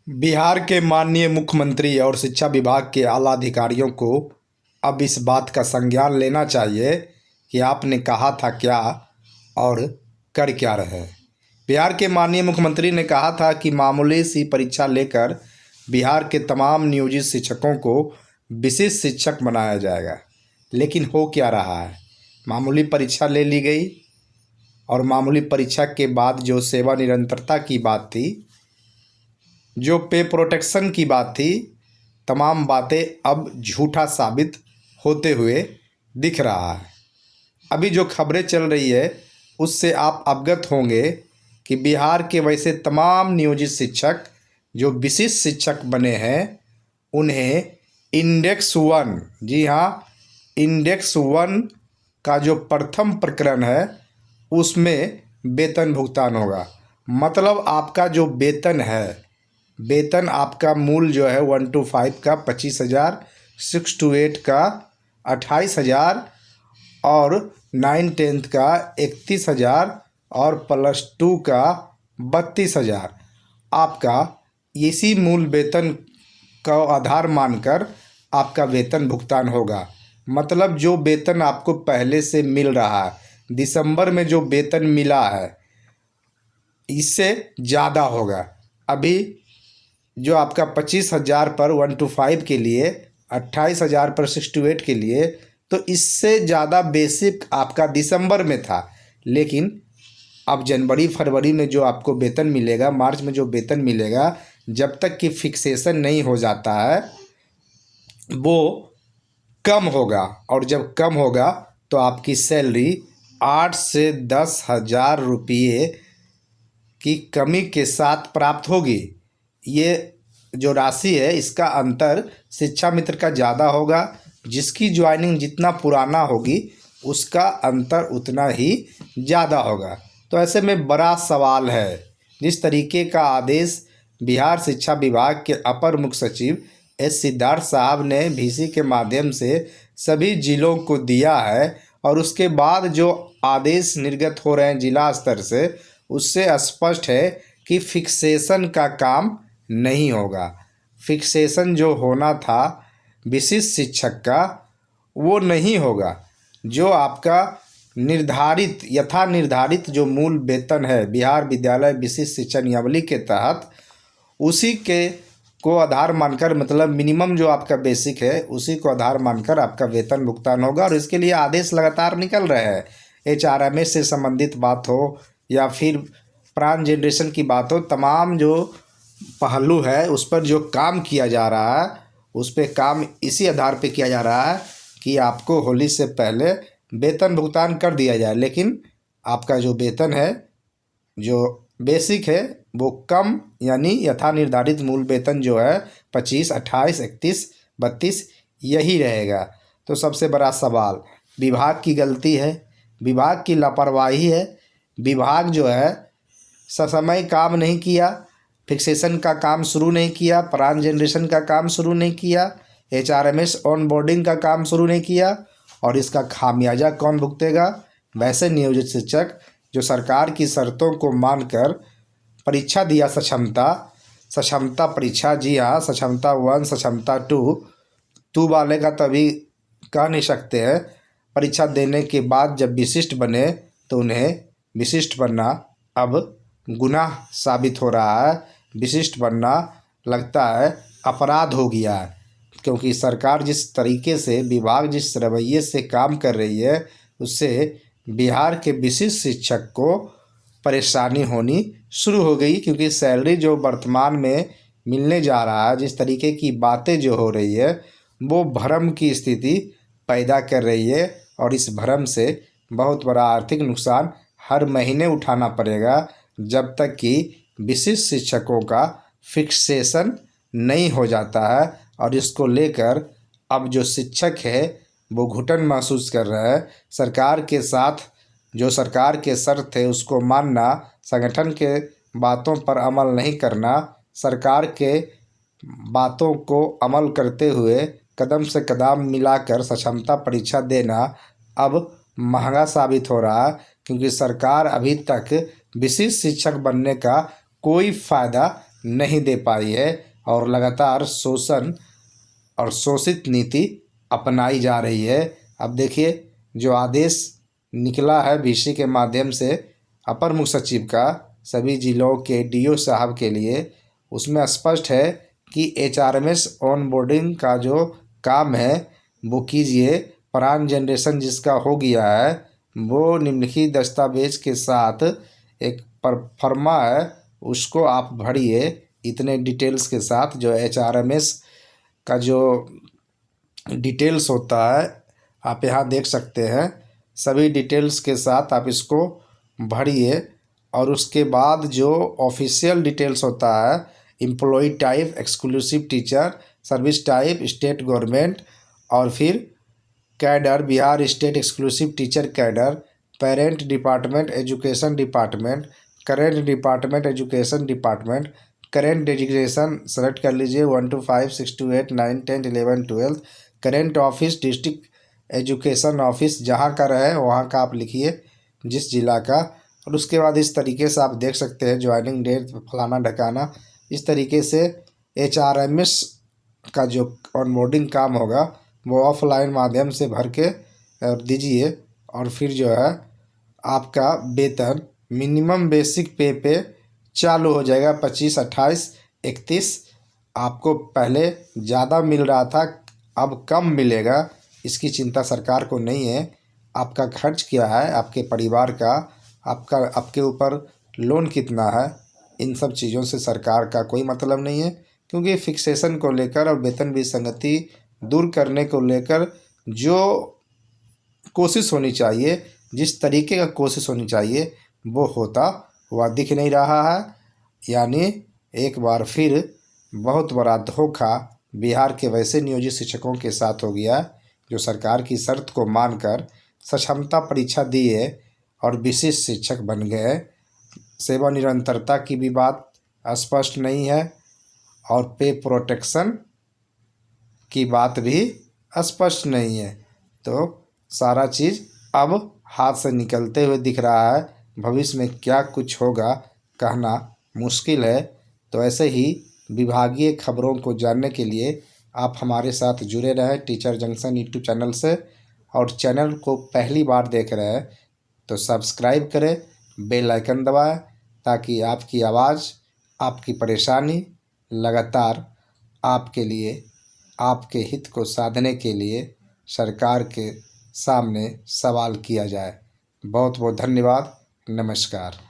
बिहार के माननीय मुख्यमंत्री और शिक्षा विभाग के आला अधिकारियों को अब इस बात का संज्ञान लेना चाहिए कि आपने कहा था क्या और कर क्या रहे। बिहार के माननीय मुख्यमंत्री ने कहा था कि मामूली सी परीक्षा लेकर बिहार के तमाम नियोजित शिक्षकों को विशिष्ट शिक्षक बनाया जाएगा, लेकिन हो क्या रहा है। मामूली परीक्षा ले ली गई और मामूली परीक्षा के बाद जो सेवा निरंतरता की बात थी, जो पे प्रोटेक्शन की बात थी, तमाम बातें अब झूठा साबित होते हुए दिख रहा है। अभी जो खबरें चल रही है उससे आप अवगत होंगे कि बिहार के वैसे तमाम नियोजित शिक्षक जो विशिष्ट शिक्षक बने हैं, उन्हें इंडेक्स 1, जी हाँ, इंडेक्स 1 का जो प्रथम प्रकरण है उसमें वेतन भुगतान होगा। मतलब आपका जो वेतन है, वेतन आपका मूल जो है 1 to 5 का 25,000, 6 to 8 का 28,000 और 9-10 का 31,000 और +2 का 32,000 आपका इसी मूल वेतन का आधार मानकर आपका वेतन भुगतान होगा। मतलब जो वेतन आपको पहले से मिल रहा है, दिसंबर में जो वेतन मिला है इससे ज़्यादा होगा। अभी जो आपका 25,000 पर 1 to 5 के लिए, 28,000 पर 6 to 8 के लिए, तो इससे ज़्यादा बेसिक आपका दिसंबर में था। लेकिन अब जनवरी फरवरी में जो आपको वेतन मिलेगा, मार्च में जो वेतन मिलेगा, जब तक कि फिक्सेशन नहीं हो जाता है वो कम होगा। और जब कम होगा तो आपकी सैलरी 8 से 10,000 रुपये की कमी के साथ प्राप्त होगी। ये जो राशि है इसका अंतर शिक्षा मित्र का ज़्यादा होगा। जिसकी ज्वाइनिंग जितना पुराना होगी उसका अंतर उतना ही ज़्यादा होगा। तो ऐसे में बड़ा सवाल है, जिस तरीके का आदेश बिहार शिक्षा विभाग के अपर मुख्य सचिव एस सिद्धार्थ साहब ने वीसी के माध्यम से सभी जिलों को दिया है और उसके बाद जो आदेश निर्गत हो रहे हैं जिला स्तर से, उससे स्पष्ट है कि फिक्सेशन का काम नहीं होगा। फिक्सेशन जो होना था विशिष्ट शिक्षक का वो नहीं होगा। जो आपका निर्धारित यथा निर्धारित जो मूल वेतन है बिहार विद्यालय विशिष्ट शिक्षा नियमावली के तहत, उसी के को आधार मानकर, मतलब मिनिमम जो आपका बेसिक है उसी को आधार मानकर आपका वेतन भुगतान होगा। और इसके लिए आदेश लगातार निकल रहे हैं। HRMS से संबंधित बात हो या फिर प्राण जनरेशन की बात हो, तमाम जो पहलू है उस पर जो काम किया जा रहा है, उस पर काम इसी आधार पे किया जा रहा है कि आपको होली से पहले वेतन भुगतान कर दिया जाए। लेकिन आपका जो वेतन है, जो बेसिक है, वो कम, यानी यथा निर्धारित मूल वेतन जो है 25, 28, 31, 32 यही रहेगा। तो सबसे बड़ा सवाल विभाग की गलती है, विभाग की लापरवाही है। विभाग जो है ससमय काम नहीं किया, फिक्सेशन का काम शुरू नहीं किया, प्राण जनरेशन का काम शुरू नहीं किया, HRMS ऑन बोर्डिंग का काम शुरू नहीं किया। और इसका खामियाजा कौन भुगतेगा? वैसे नियोजित शिक्षक जो सरकार की शर्तों को मानकर परीक्षा दिया, सक्षमता परीक्षा, जी हाँ, सक्षमता 1, सक्षमता 2 वाले का तभी कह नहीं सकते हैं। परीक्षा देने के बाद जब विशिष्ट बने तो उन्हें विशिष्ट बनना अब गुनाह साबित हो रहा है। विशिष्ट बनना लगता है अपराध हो गया है, क्योंकि सरकार जिस तरीके से, विभाग जिस रवैये से काम कर रही है, उससे बिहार के विशिष्ट शिक्षक को परेशानी होनी शुरू हो गई। क्योंकि सैलरी जो वर्तमान में मिलने जा रहा है, जिस तरीके की बातें जो हो रही है, वो भ्रम की स्थिति पैदा कर रही है। और इस भ्रम से बहुत बड़ा आर्थिक नुकसान हर महीने उठाना पड़ेगा जब तक कि विशिष्ट शिक्षकों का फिक्सेशन नहीं हो जाता है। और इसको लेकर अब जो शिक्षक है वो घुटन महसूस कर रहा है। सरकार के साथ जो सरकार के शर्त है उसको मानना, संगठन के बातों पर अमल नहीं करना, सरकार के बातों को अमल करते हुए कदम से कदम मिलाकर सक्षमता परीक्षा देना अब महंगा साबित हो रहा है। क्योंकि सरकार अभी तक विशिष्ट शिक्षक बनने का कोई फ़ायदा नहीं दे पाई है और लगातार शोषण और शोषित नीति अपनाई जा रही है। अब देखिए, जो आदेश निकला है वीसी के माध्यम से अपर मुख्य सचिव का सभी जिलों के डीओ साहब के लिए, उसमें स्पष्ट है कि एचआरएमएस ऑन बोर्डिंग का जो काम है वो कीजिए। प्रान जनरेशन जिसका हो गया है वो निम्नलिखित दस्तावेज के साथ एक फर्मा है, उसको आप भरिए इतने डिटेल्स के साथ। जो एचआरएमएस का जो डिटेल्स होता है आप यहाँ देख सकते हैं, सभी डिटेल्स के साथ आप इसको भरिए। और उसके बाद जो ऑफिशियल डिटेल्स होता है, employ type exclusive teacher, service type state government, और फिर cadre Bihar state exclusive teacher cadre, parent department education department, current department education department, current designation select कर लीजिए 1 to 5, 6 to 8, 9, 10, 11, 12। Current office district education office जहाँ का रहे वहाँ का आप लिखिए, जिस जिला का। और उसके बाद इस तरीके से आप देख सकते हैं ज्वाइनिंग डेट फलाना ढकाना। इस तरीके से एचआरएमएस का जो ऑनबोर्डिंग काम होगा वो ऑफलाइन माध्यम से भर के दीजिए। और फिर जो है आपका वेतन मिनिमम बेसिक पे चालू हो जाएगा 25, 28, 31। आपको पहले ज़्यादा मिल रहा था, अब कम मिलेगा, इसकी चिंता सरकार को नहीं है। आपका खर्च क्या है, आपके परिवार का, आपके ऊपर लोन कितना है, इन सब चीज़ों से सरकार का कोई मतलब नहीं है। क्योंकि फिक्सेशन को लेकर और वेतन विसंगति दूर करने को लेकर जो कोशिश होनी चाहिए, जिस तरीके का कोशिश होनी चाहिए, वो होता हुआ दिख नहीं रहा है। यानी एक बार फिर बहुत बड़ा धोखा बिहार के वैसे नियोजित शिक्षकों के साथ हो गया जो सरकार की शर्त को मानकर सक्षमता परीक्षा दिए और विशिष्ट शिक्षक बन गए। सेवा निरंतरता की भी बात स्पष्ट नहीं है और पे प्रोटेक्शन की बात भी स्पष्ट नहीं है। तो सारा चीज़ अब हाथ से निकलते हुए दिख रहा है। भविष्य में क्या कुछ होगा कहना मुश्किल है। तो ऐसे ही विभागीय खबरों को जानने के लिए आप हमारे साथ जुड़े रहें टीचर जंक्शन यूट्यूब चैनल से। और चैनल को पहली बार देख रहे हैं तो सब्सक्राइब करें, बेल आइकन दबाएं, ताकि आपकी आवाज़, आपकी परेशानी लगातार आपके लिए, आपके हित को साधने के लिए सरकार के सामने सवाल किया जाए। बहुत बहुत धन्यवाद। नमस्कार।